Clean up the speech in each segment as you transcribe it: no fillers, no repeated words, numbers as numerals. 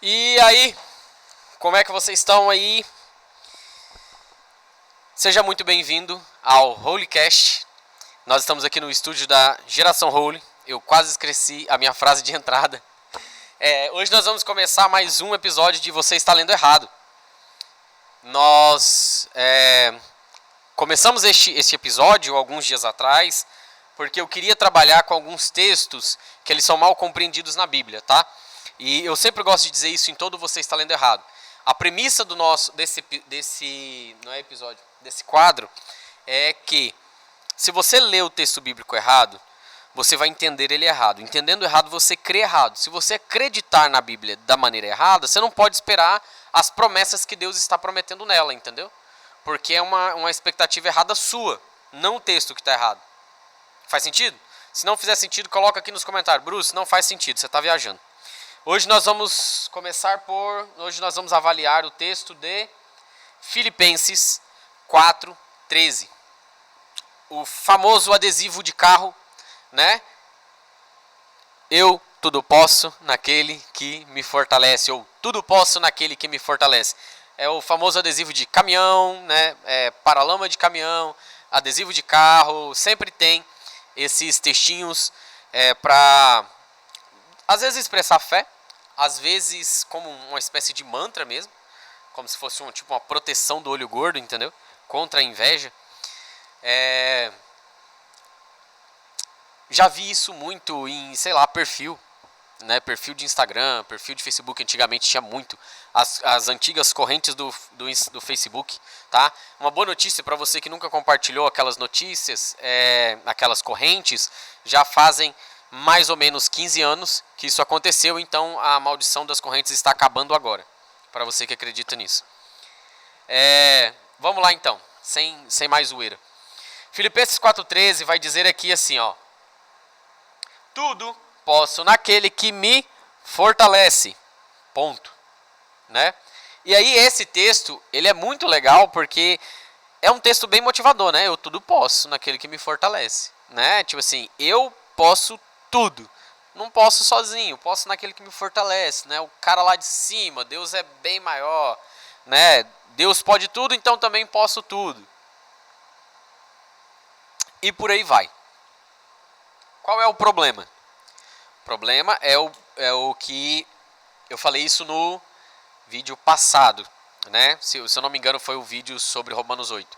E aí, como é que vocês estão aí? Seja muito bem-vindo ao Holycast. Nós estamos aqui no estúdio da Geração Holy. Eu quase esqueci a minha frase de entrada. Hoje nós vamos começar mais um episódio de Você Está Lendo Errado. Nós começamos este episódio alguns dias atrás porque eu queria trabalhar com alguns textos que eles são mal compreendidos na Bíblia, tá? E eu sempre gosto de dizer isso em todo Você Está Lendo Errado. A premissa do desse quadro é que se você lê o texto bíblico errado, você vai entender ele errado. Entendendo errado, você crê errado. Se você acreditar na Bíblia da maneira errada, você não pode esperar as promessas que Deus está prometendo nela, entendeu? Porque é uma expectativa errada sua, não o texto que está errado. Faz sentido? Se não fizer sentido, coloca aqui nos comentários. Bruce, não faz sentido, você está viajando. Hoje nós vamos avaliar o texto de Filipenses 4:13. O famoso adesivo de carro, né? Eu tudo posso naquele que me fortalece, ou tudo posso naquele que me fortalece. É o famoso adesivo de caminhão, né? Paralama de caminhão, adesivo de carro, sempre tem esses textinhos para, às vezes, expressar fé, às vezes como uma espécie de mantra mesmo, como se fosse uma proteção do olho gordo, entendeu? Contra a inveja. Já vi isso muito em, perfil, né? Perfil de Instagram, perfil de Facebook, antigamente tinha muito. As antigas correntes do Facebook, tá? Uma boa notícia para você que nunca compartilhou aquelas notícias, aquelas correntes, já fazem mais ou menos 15 anos que isso aconteceu, então a maldição das correntes está acabando agora, para você que acredita nisso. Vamos lá então, sem mais zoeira. Filipenses 4:13 vai dizer aqui assim, ó: tudo posso naquele que me fortalece. Ponto. Né? E aí esse texto, ele é muito legal porque é um texto bem motivador, né? Eu tudo posso naquele que me fortalece, né? Tipo assim, eu posso tudo. Não posso sozinho, posso naquele que me fortalece, né? O cara lá de cima, Deus é bem maior, né? Deus pode tudo, então também posso tudo. E por aí vai. Qual é o problema? O problema é o que eu falei isso no vídeo passado, né? Se eu não me engano, foi o vídeo sobre Romanos 8.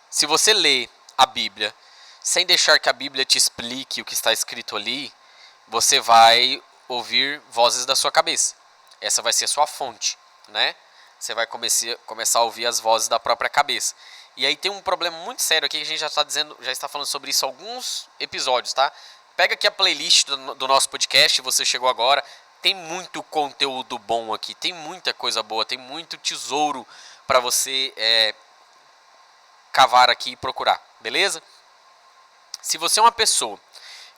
Se você lê a Bíblia sem deixar que a Bíblia te explique o que está escrito ali, você vai ouvir vozes da sua cabeça. Essa vai ser a sua fonte, né? Você vai começar a ouvir as vozes da própria cabeça. E aí tem um problema muito sério aqui que a gente já está falando sobre isso há alguns episódios, tá? Pega aqui a playlist do nosso podcast, você chegou agora, tem muito conteúdo bom aqui, tem muita coisa boa, tem muito tesouro para você cavar aqui e procurar, beleza? Se você é uma pessoa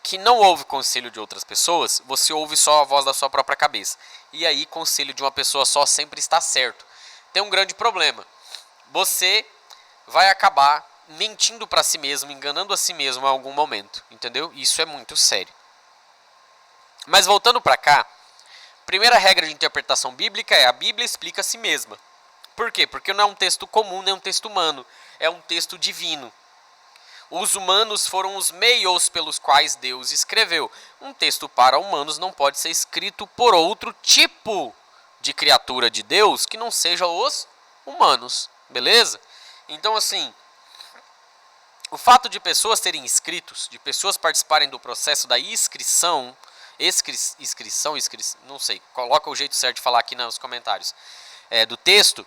que não ouve conselho de outras pessoas, você ouve só a voz da sua própria cabeça. E aí, conselho de uma pessoa só sempre está certo. Tem um grande problema. Você vai acabar mentindo para si mesmo, enganando a si mesmo em algum momento, entendeu? Isso é muito sério. Mas voltando para cá, primeira regra de interpretação bíblica é: a Bíblia explica a si mesma. Por quê? Porque não é um texto comum, nem um texto humano, é um texto divino. Os humanos foram os meios pelos quais Deus escreveu. Um texto para humanos não pode ser escrito por outro tipo de criatura de Deus que não seja os humanos, beleza? Então, assim, o fato de pessoas terem escritos, de pessoas participarem do processo da inscrição, não sei, coloca o jeito certo de falar aqui nos comentários, do texto,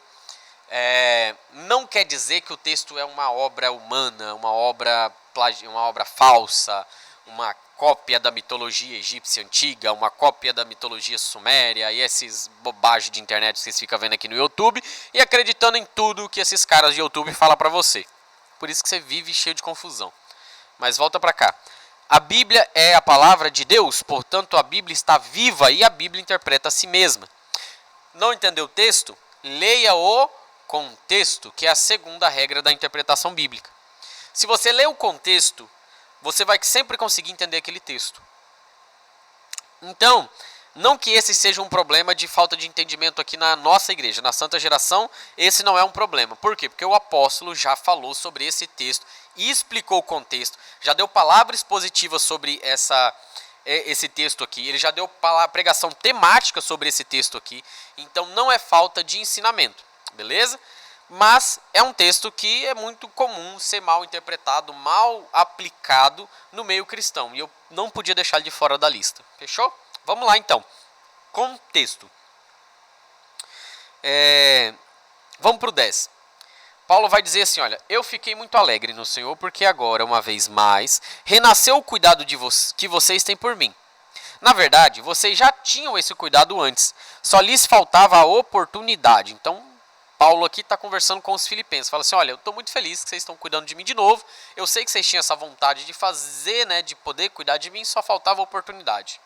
não quer dizer que o texto é uma obra humana, uma obra falsa, uma cópia da mitologia egípcia antiga, uma cópia da mitologia suméria e essas bobagens de internet que vocês ficam vendo aqui no YouTube e acreditando em tudo que esses caras de YouTube falam pra você. Por isso que você vive cheio de confusão. Mas volta pra cá. A Bíblia é a palavra de Deus, portanto a Bíblia está viva e a Bíblia interpreta a si mesma. Não entendeu o texto? Leia o contexto, que é a segunda regra da interpretação bíblica. Se você lê o contexto, você vai sempre conseguir entender aquele texto. Então, Não que esse seja um problema de falta de entendimento aqui na nossa igreja, na Santa Geração, esse não é um problema. Por quê? Porque o apóstolo já falou sobre esse texto e explicou o contexto, já deu palavras positivas sobre esse texto aqui, ele já deu pregação temática sobre esse texto aqui, então não é falta de ensinamento, beleza? Mas é um texto que é muito comum ser mal interpretado, mal aplicado no meio cristão, e eu não podia deixar ele de fora da lista, fechou? Vamos lá então, contexto. Vamos para o 10. Paulo vai dizer assim, olha, eu fiquei muito alegre no Senhor, porque agora, uma vez mais, renasceu o cuidado que vocês têm por mim. Na verdade, vocês já tinham esse cuidado antes, só lhes faltava a oportunidade. Então, Paulo aqui está conversando com os filipenses, fala assim, olha, eu estou muito feliz que vocês estão cuidando de mim de novo, eu sei que vocês tinham essa vontade de fazer, né, de poder cuidar de mim, só faltava a oportunidade.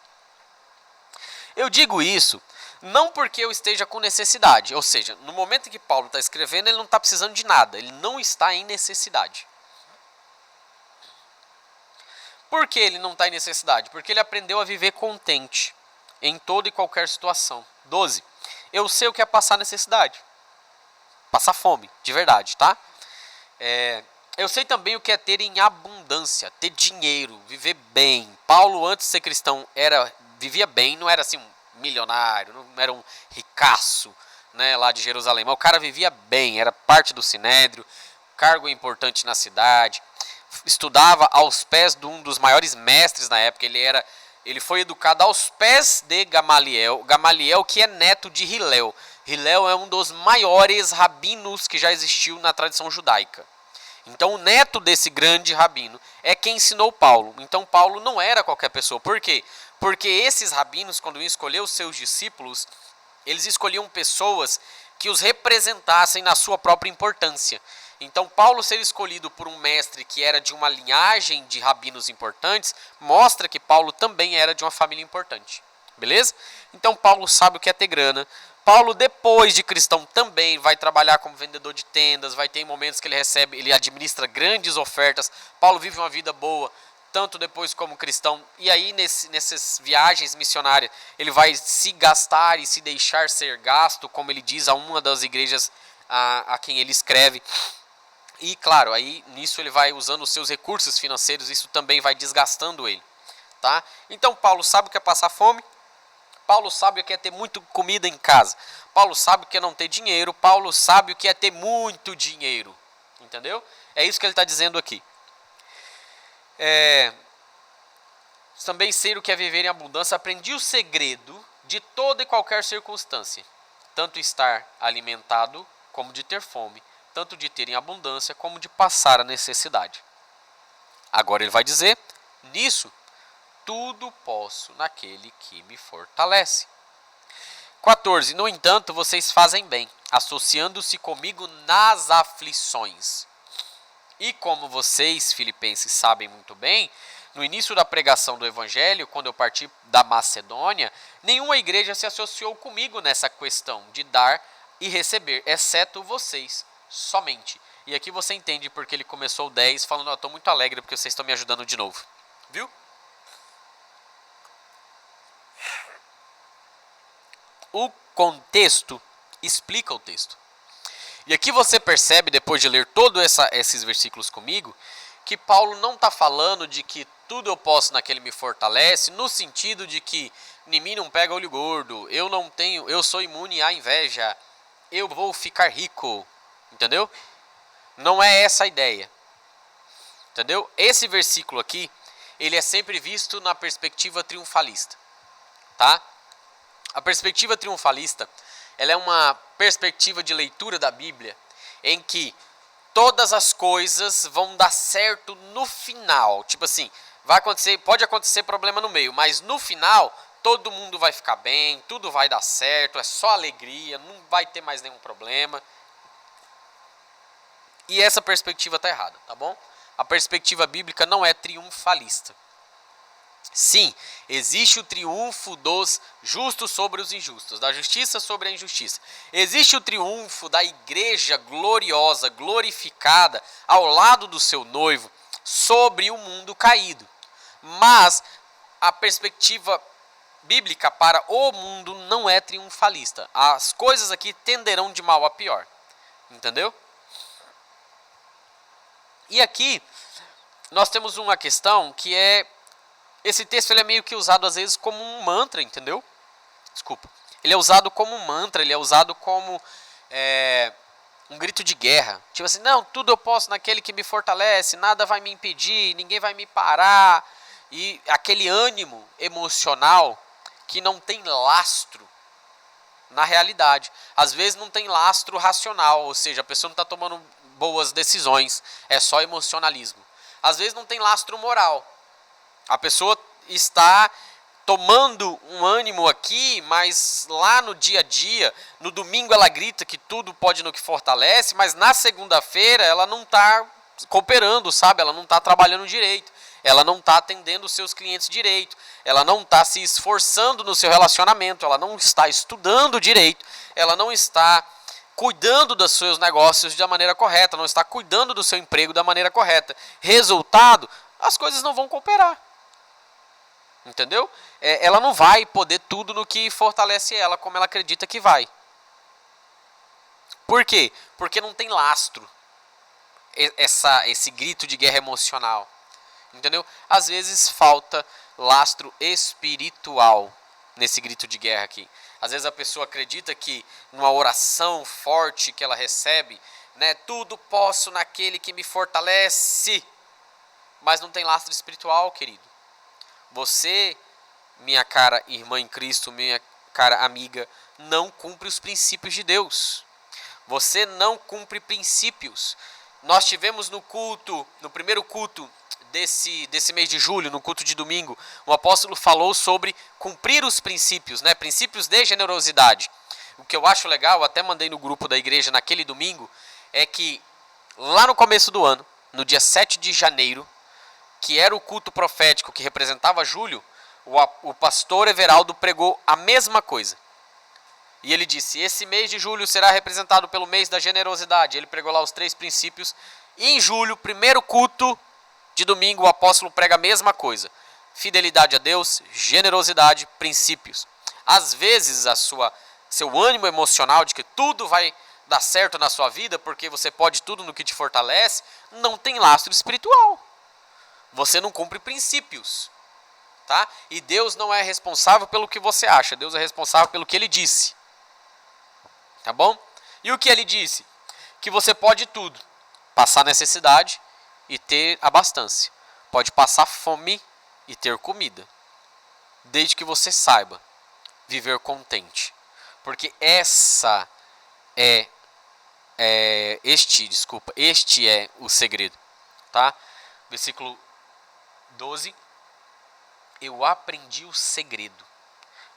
Eu digo isso não porque eu esteja com necessidade, ou seja, no momento em que Paulo está escrevendo, ele não está precisando de nada, ele não está em necessidade. Por que ele não está em necessidade? Porque ele aprendeu a viver contente em toda e qualquer situação. 12. Eu sei o que é passar necessidade, passar fome, de verdade, tá? Eu sei também o que é ter em abundância, ter dinheiro, viver bem. Paulo, antes de ser cristão, vivia bem, não era assim um milionário, não era um ricaço, né, lá de Jerusalém. Mas o cara vivia bem, era parte do Sinédrio, cargo importante na cidade, estudava aos pés de um dos maiores mestres na época. Ele foi educado aos pés de Gamaliel, Gamaliel que é neto de Hilel. Hilel é um dos maiores rabinos que já existiu na tradição judaica. Então o neto desse grande rabino é quem ensinou Paulo. Então Paulo não era qualquer pessoa. Por quê? Porque esses rabinos, quando iam escolher os seus discípulos, eles escolhiam pessoas que os representassem na sua própria importância. Então Paulo ser escolhido por um mestre que era de uma linhagem de rabinos importantes, mostra que Paulo também era de uma família importante. Beleza? Então Paulo sabe o que é ter grana. Paulo, depois de cristão, também vai trabalhar como vendedor de tendas, vai ter momentos que ele administra grandes ofertas. Paulo vive uma vida boa, tanto depois como cristão. E aí, nessas viagens missionárias, ele vai se gastar e se deixar ser gasto, como ele diz a uma das igrejas a quem ele escreve. E, claro, aí nisso ele vai usando os seus recursos financeiros, isso também vai desgastando ele. Tá? Então, Paulo sabe o que é passar fome. Paulo sabe o que é ter muita comida em casa. Paulo sabe o que é não ter dinheiro. Paulo sabe o que é ter muito dinheiro. Entendeu? É isso que ele está dizendo aqui. Também sei o que é viver em abundância. Aprendi o segredo de toda e qualquer circunstância. Tanto estar alimentado como de ter fome. Tanto de ter em abundância como de passar a necessidade. Agora ele vai dizer, nisso tudo posso naquele que me fortalece. 14. No entanto, vocês fazem bem, associando-se comigo nas aflições. E como vocês, filipenses, sabem muito bem, no início da pregação do evangelho, quando eu parti da Macedônia, nenhuma igreja se associou comigo nessa questão de dar e receber, exceto vocês, somente. E aqui você entende porque ele começou o 10 falando, eu estou muito alegre porque vocês estão me ajudando de novo. Viu? O contexto explica o texto. E aqui você percebe, depois de ler todos esses versículos comigo, que Paulo não está falando de que tudo eu posso naquele me fortalece, no sentido de que em mim não pega olho gordo, eu sou imune à inveja, eu vou ficar rico, entendeu? Não é essa a ideia, entendeu? Esse versículo aqui, ele é sempre visto na perspectiva triunfalista, tá? A perspectiva triunfalista, ela é uma perspectiva de leitura da Bíblia em que todas as coisas vão dar certo no final. Tipo assim, pode acontecer problema no meio, mas no final todo mundo vai ficar bem, tudo vai dar certo, é só alegria, não vai ter mais nenhum problema. E essa perspectiva está errada, tá bom? A perspectiva bíblica não é triunfalista. Sim, existe o triunfo dos justos sobre os injustos, da justiça sobre a injustiça. Existe o triunfo da igreja gloriosa, glorificada, ao lado do seu noivo, sobre o mundo caído. Mas a perspectiva bíblica para o mundo não é triunfalista. As coisas aqui tenderão de mal a pior. Entendeu? E aqui nós temos uma questão que é... Esse texto ele é meio que usado às vezes como um mantra, entendeu? Desculpa. Ele é usado como um mantra, ele é usado como um grito de guerra. Tipo assim, não, tudo eu posso naquele que me fortalece, nada vai me impedir, ninguém vai me parar. E aquele ânimo emocional que não tem lastro na realidade. Às vezes não tem lastro racional, ou seja, a pessoa não está tomando boas decisões, é só emocionalismo. Às vezes não tem lastro moral. A pessoa está tomando um ânimo aqui, mas lá no dia a dia, no domingo ela grita que tudo pode no que fortalece, mas na segunda-feira ela não está cooperando, sabe? Ela não está trabalhando direito, ela não está atendendo os seus clientes direito, ela não está se esforçando no seu relacionamento, ela não está estudando direito, ela não está cuidando dos seus negócios da maneira correta, não está cuidando do seu emprego da maneira correta. Resultado, as coisas não vão cooperar. Entendeu? Ela não vai poder tudo no que fortalece ela, como ela acredita que vai. Por quê? Porque não tem lastro. Esse grito de guerra emocional. Entendeu? Às vezes falta lastro espiritual nesse grito de guerra aqui. Às vezes a pessoa acredita que numa oração forte que ela recebe, né, tudo posso naquele que me fortalece. Mas não tem lastro espiritual, querido. Você, minha cara irmã em Cristo, minha cara amiga, não cumpre os princípios de Deus. Você não cumpre princípios. Nós tivemos no culto, no primeiro culto desse mês de julho, no culto de domingo, o apóstolo falou sobre cumprir os princípios, né? Princípios de generosidade. O que eu acho legal, até mandei no grupo da igreja naquele domingo, é que lá no começo do ano, no dia 7 de janeiro, que era o culto profético que representava julho, o pastor Everaldo pregou a mesma coisa. E ele disse, esse mês de julho será representado pelo mês da generosidade. Ele pregou lá os 3 princípios. E em julho, primeiro culto de domingo, o apóstolo prega a mesma coisa. Fidelidade a Deus, generosidade, princípios. Às vezes, seu ânimo emocional de que tudo vai dar certo na sua vida, porque você pode tudo no que te fortalece, não tem lastro espiritual. Você não cumpre princípios, tá? E Deus não é responsável pelo que você acha. Deus é responsável pelo que Ele disse, tá bom? E o que Ele disse? Que você pode tudo. Passar necessidade e ter abastança. Pode passar fome e ter comida. Desde que você saiba viver contente. Porque este é o segredo, tá? Versículo 12, eu aprendi o segredo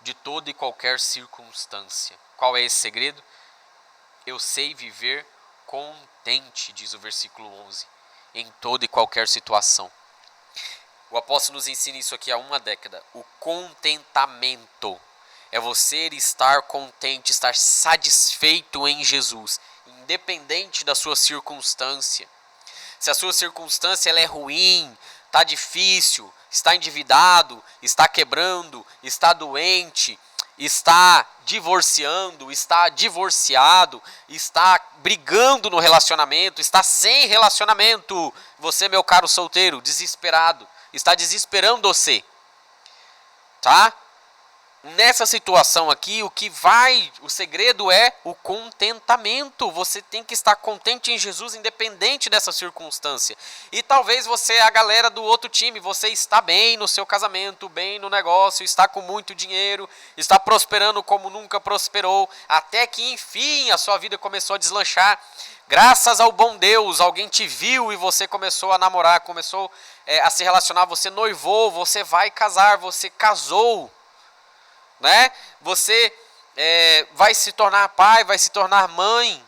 de toda e qualquer circunstância. Qual é esse segredo? Eu sei viver contente, diz o versículo 11, em toda e qualquer situação. O apóstolo nos ensina isso aqui há uma década. O contentamento é você estar contente, estar satisfeito em Jesus, independente da sua circunstância. Se a sua circunstância ela é ruim, está difícil, está endividado, está quebrando, está doente, está divorciando, está divorciado, está brigando no relacionamento, está sem relacionamento. Você, meu caro solteiro, desesperado, está desesperando você. Tá? Nessa situação aqui, o segredo é o contentamento. Você tem que estar contente em Jesus, independente dessa circunstância. E talvez você é a galera do outro time, você está bem no seu casamento, bem no negócio, está com muito dinheiro, está prosperando como nunca prosperou, até que enfim a sua vida começou a deslanchar. Graças ao bom Deus, alguém te viu e você começou a namorar, começou a se relacionar, você noivou, você vai casar, você casou. Né? Você vai se tornar pai, vai se tornar mãe.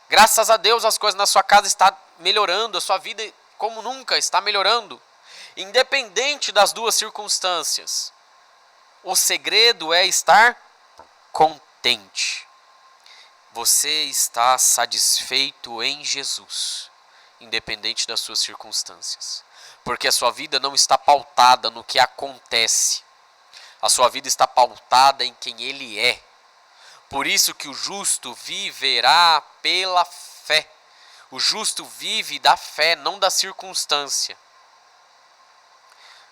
Graças a Deus as coisas na sua casa estão melhorando, a sua vida como nunca está melhorando. Independente das duas circunstâncias. O segredo é estar contente. Você está satisfeito em Jesus, independente das suas circunstâncias. Porque a sua vida não está pautada no que acontece. A sua vida está pautada em quem Ele é. Por isso que o justo viverá pela fé. O justo vive da fé, não da circunstância.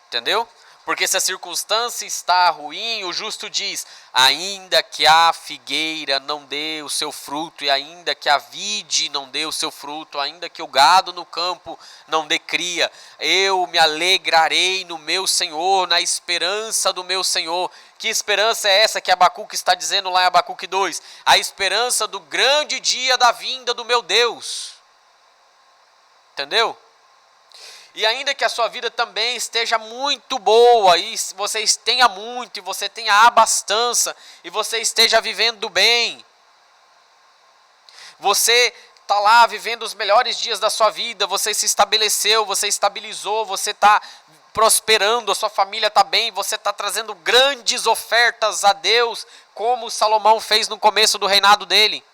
Entendeu? Porque se a circunstância está ruim, o justo diz: ainda que a figueira não dê o seu fruto, e ainda que a vide não dê o seu fruto, ainda que o gado no campo não dê cria, eu me alegrarei no meu Senhor, na esperança do meu Senhor. Que esperança é essa que Abacuque está dizendo lá em Abacuque 2? A esperança do grande dia da vinda do meu Deus. Entendeu? E ainda que a sua vida também esteja muito boa, e você tenha muito, e você tenha abastança, e você esteja vivendo bem, você está lá vivendo os melhores dias da sua vida, você se estabeleceu, você estabilizou, você está prosperando, a sua família está bem, você está trazendo grandes ofertas a Deus, como Salomão fez no começo do reinado dele.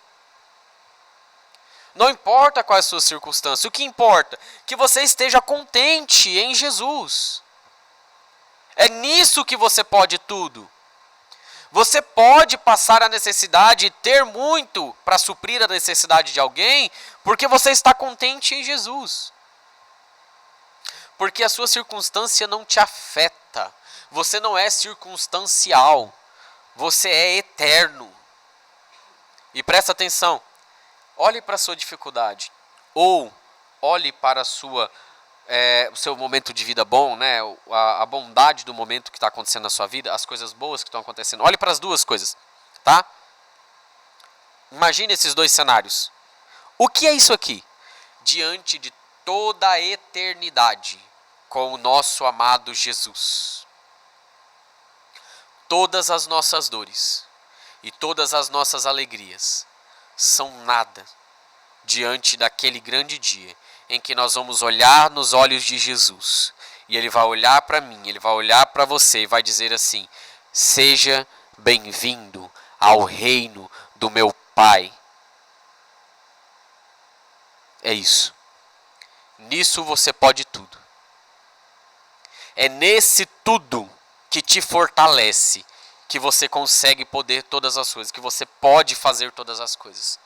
Não importa qual é a sua circunstância, o que importa é que você esteja contente em Jesus. É nisso que você pode tudo. Você pode passar a necessidade e ter muito para suprir a necessidade de alguém, porque você está contente em Jesus. Porque a sua circunstância não te afeta. Você não é circunstancial. Você é eterno. E presta atenção. Olhe para a sua dificuldade, ou olhe para o seu momento de vida bom, né? A bondade do momento que está acontecendo na sua vida, as coisas boas que estão acontecendo. Olhe para as duas coisas, tá? Imagine esses dois cenários. O que é isso aqui? Diante de toda a eternidade, com o nosso amado Jesus. Todas as nossas dores e todas as nossas alegrias são nada diante daquele grande dia em que nós vamos olhar nos olhos de Jesus e Ele vai olhar para mim, Ele vai olhar para você e vai dizer assim: seja bem-vindo ao reino do meu Pai. É isso. Nisso você pode tudo. É nesse tudo que te fortalece, que você consegue poder todas as coisas, que você pode fazer todas as coisas.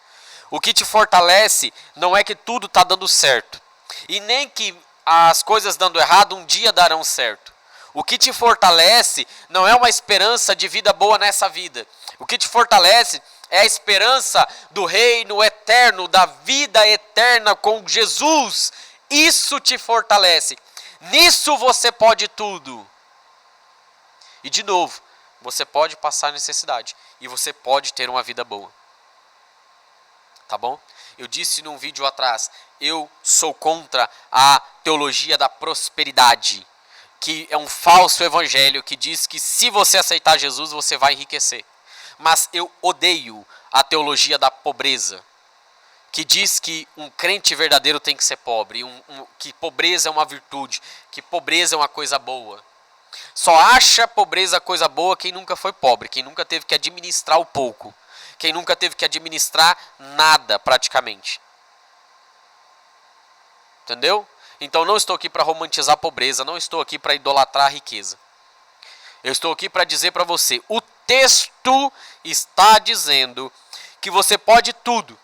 O que te fortalece não é que tudo está dando certo, e nem que as coisas dando errado um dia darão certo. O que te fortalece não é uma esperança de vida boa nessa vida. O que te fortalece é a esperança do reino eterno, da vida eterna com Jesus. Isso te fortalece. Nisso você pode tudo. E de novo, você pode passar necessidade e você pode ter uma vida boa. Tá bom? Eu disse num vídeo atrás, eu sou contra a teologia da prosperidade, que é um falso evangelho que diz que se você aceitar Jesus, você vai enriquecer. Mas eu odeio a teologia da pobreza, que diz que um crente verdadeiro tem que ser pobre, que pobreza é uma virtude, que pobreza é uma coisa boa. Só acha pobreza coisa boa quem nunca foi pobre, quem nunca teve que administrar o pouco, quem nunca teve que administrar nada praticamente. Entendeu? Então não estou aqui para romantizar a pobreza, não estou aqui para idolatrar a riqueza. Eu estou aqui para dizer para você, o texto está dizendo que você pode tudo,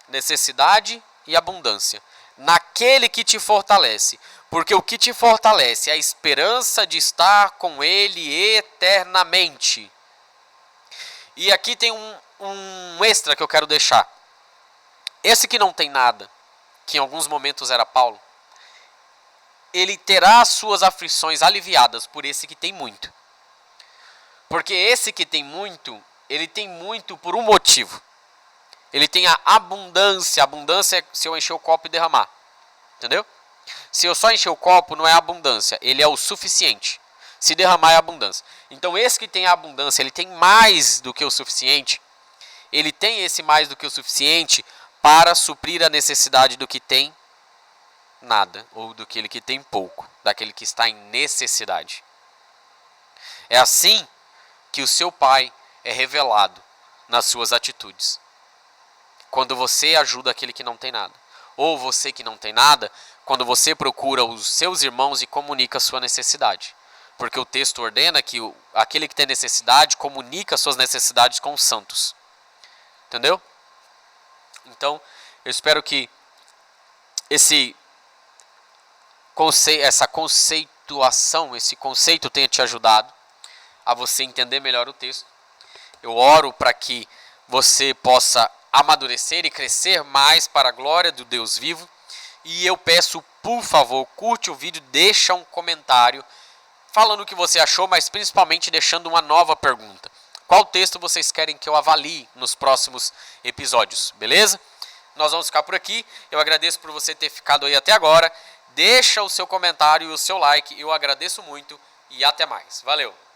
necessidade e abundância, naquele que te fortalece. Porque o que te fortalece é a esperança de estar com Ele eternamente. E aqui tem um extra que eu quero deixar. Esse que não tem nada, que em alguns momentos era Paulo, ele terá as suas aflições aliviadas por esse que tem muito. Porque esse que tem muito, ele tem muito por um motivo. Ele tem a abundância. A abundância é se eu encher o copo e derramar. Entendeu? Se eu só encher o copo, não é abundância. Ele é o suficiente. Se derramar é abundância. Então esse que tem a abundância, ele tem mais do que o suficiente. Ele tem esse mais do que o suficiente para suprir a necessidade do que tem nada. Ou do que tem pouco. Daquele que está em necessidade. É assim que o seu Pai é revelado nas suas atitudes. Quando você ajuda aquele que não tem nada. Ou você que não tem nada, quando você procura os seus irmãos e comunica a sua necessidade. Porque o texto ordena que aquele que tem necessidade comunica suas necessidades com os santos. Entendeu? Então, eu espero que essa conceituação, esse conceito tenha te ajudado a você entender melhor o texto. Eu oro para que você possa amadurecer e crescer mais para a glória do Deus vivo. E eu peço, por favor, curte o vídeo, deixa um comentário falando o que você achou, mas principalmente deixando uma nova pergunta. Qual texto vocês querem que eu avalie nos próximos episódios, beleza? Nós vamos ficar por aqui. Eu agradeço por você ter ficado aí até agora. Deixa o seu comentário e o seu like. Eu agradeço muito e até mais. Valeu!